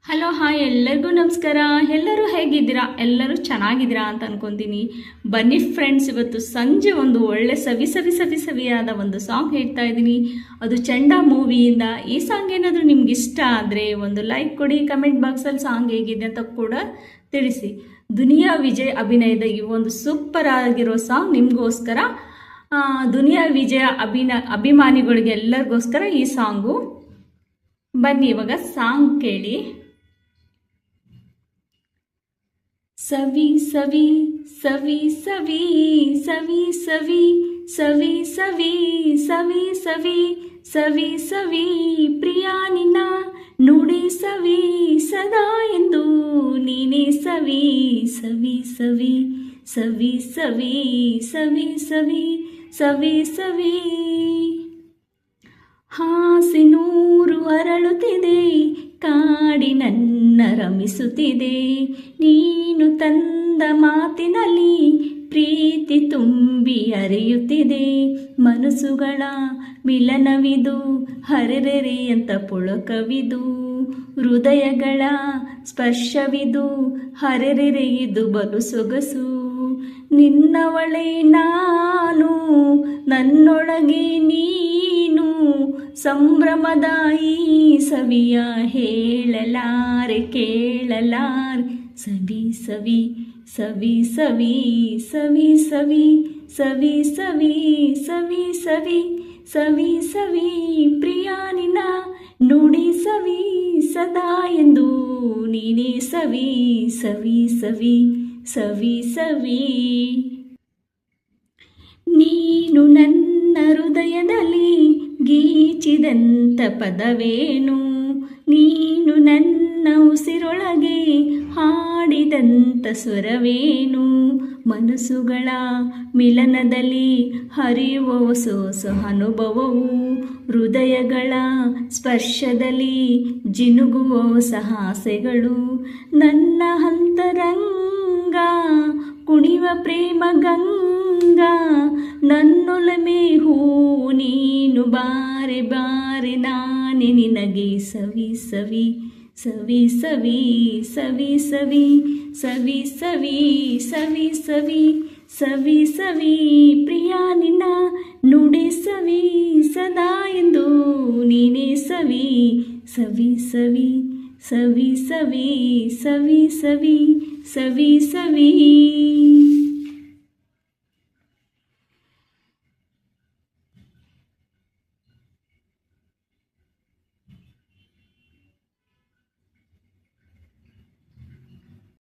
Hello hi ಎಲ್ಲರಿಗೂ ನಮಸ್ಕಾರ. ಎಲ್ಲರೂ ಹೇಗಿದ್ದೀರಾ? ಎಲ್ಲರೂ ಚೆನ್ನಾಗಿದ್ದೀರಾ ಅಂತ ಅನ್ಕೊತೀನಿ. ಬನ್ನಿ ಫ್ರೆಂಡ್ಸ್, ಇವತ್ತು ಸಂಜೆ ಒಂದು ಒಳ್ಳೆ ಸವಿಯಾದ ಒಂದು ಸಾಂಗ್ ಹೇಳ್ತಾ ಇದ್ದೀನಿ. ಅದು ಚಂಡ ಮೂವಿಯಿಂದ. ಈ ಸಾಂಗ್ ಏನಾದರೂ ನಿಮ್ಗೆ ಇಷ್ಟ ಆದರೆ ಒಂದು ಲೈಕ್ ಕೊಡಿ. ಕಮೆಂಟ್ ಬಾಕ್ಸಲ್ಲಿ ಸಾಂಗ್ ಹೇಗಿದೆ ಅಂತ ಕೂಡ ತಿಳಿಸಿ. ದುನಿಯಾ ವಿಜಯ್ ಅಭಿನಯದ ಈ ಒಂದು ಸೂಪರ್ ಆಗಿರೋ ಸಾಂಗ್ ನಿಮಗೋಸ್ಕರ, ದುನಿಯಾ ವಿಜಯ ಅಭಿಮಾನಿಗಳಿಗೆ ಎಲ್ಲರಿಗೋಸ್ಕರ ಈ ಸಾಂಗು. ಬನ್ನಿ ಇವಾಗ ಸಾಂಗ್ ಕೇಳಿ. ಸವಿ ಸವಿ ಸವಿ ಸವಿ ಸವಿ ಸವಿ ಸವಿ ಸವಿ ಸವಿ ಸವಿ ಸವಿ ಸವಿ ಪ್ರಿಯಾ ನಿನ್ನ ನುಡಿ ಸವಿ ಸದಾ ಎಂದು ನೀನೇ ಸವಿ ಸವಿ ಸವಿ ಸವಿ ಸವಿ ಸವಿ ಸವಿ ಸವಿ ಸವಿ. ಹಾಸಿನೂರು ಅರಳುತ್ತಿದೆ, ಕಾಡಿನನ್ನ ರಮಿಸುತ್ತಿದೆ. ನೀನು ತಂದ ಮಾತಿನಲ್ಲಿ ಪ್ರೀತಿ ತುಂಬಿ ಹರಿಯುತ್ತಿದೆ. ಮನಸ್ಸುಗಳ ಮಿಲನವಿದು, ಹರೆರೆರೆ ಅಂತ ಪುಳಕವಿದು. ಹೃದಯಗಳ ಸ್ಪರ್ಶವಿದು, ಹರೆರೆರೆ ಇದು ಬಲು ಸೊಗಸು. ನಿನ್ನವಳೇ ನಾನು, ನನ್ನೊಳಗೆ ನೀನು. ಸಂಭ್ರಮದ ಈ ಸವಿಯ ಹೇಳಲಾರೆ ಕೇಳಲಾರೆ. ಸವಿ ಸವಿ ಸವಿ ಸವಿ ಸವಿ ಸವಿ ಸವಿ ಸವಿ ಸವಿ ಸವಿ ಸವಿ ಸವಿ ಪ್ರಿಯಾ ನಿನ್ನ ನುಡಿ ಸವಿ ಸದಾ ಎಂದು ನೀನೇ ಸವಿ ಸವಿ ಸವಿ ಸವಿ ಸವಿ. ನೀನು ನನ್ನ ಹೃದಯದಲ್ಲಿ ಗೀಚಿದಂತ ಪದವೇನು, ನೀನು ನನ್ನ ಉಸಿರೊಳಗೆ ಹಾಡಿದಂತ ಸ್ವರವೇನು. ಮನಸ್ಸುಗಳ ಮಿಲನದಲ್ಲಿ ಹರಿಯುವ ಹೊಸ ಅನುಭವವು, ಹೃದಯಗಳ ಸ್ಪರ್ಶದಲ್ಲಿ ಜಿನುಗುವ ಹೊಸ ಆಸೆಗಳು. ನನ್ನ ಅಂತರಂಗ ಕುಣಿವ ಪ್ರೇಮ ಗಂಗಾ, ನನ್ನೊಲಮೆ ಹೂ ನೀನು. ಬಾರೆ ಬಾರೆ ನಾನೇ ನಿನಗೆ ಸವಿ ಸವಿ ಸವಿ ಸವಿ ಸವಿ ಸವಿ ಸವಿ ಸವಿ ಸವಿ ಸವಿ ಸವಿ ಸವಿ ಪ್ರಿಯಾ ನಿನ್ನ ನುಡಿ ಸವಿ ಸದಾ ಎಂದು ನೀನೇ ಸವಿ ಸವಿ ಸವಿ ಸವಿ ಸವಿ ಸವಿ ಸವಿ ಸವಿ ಸವಿ.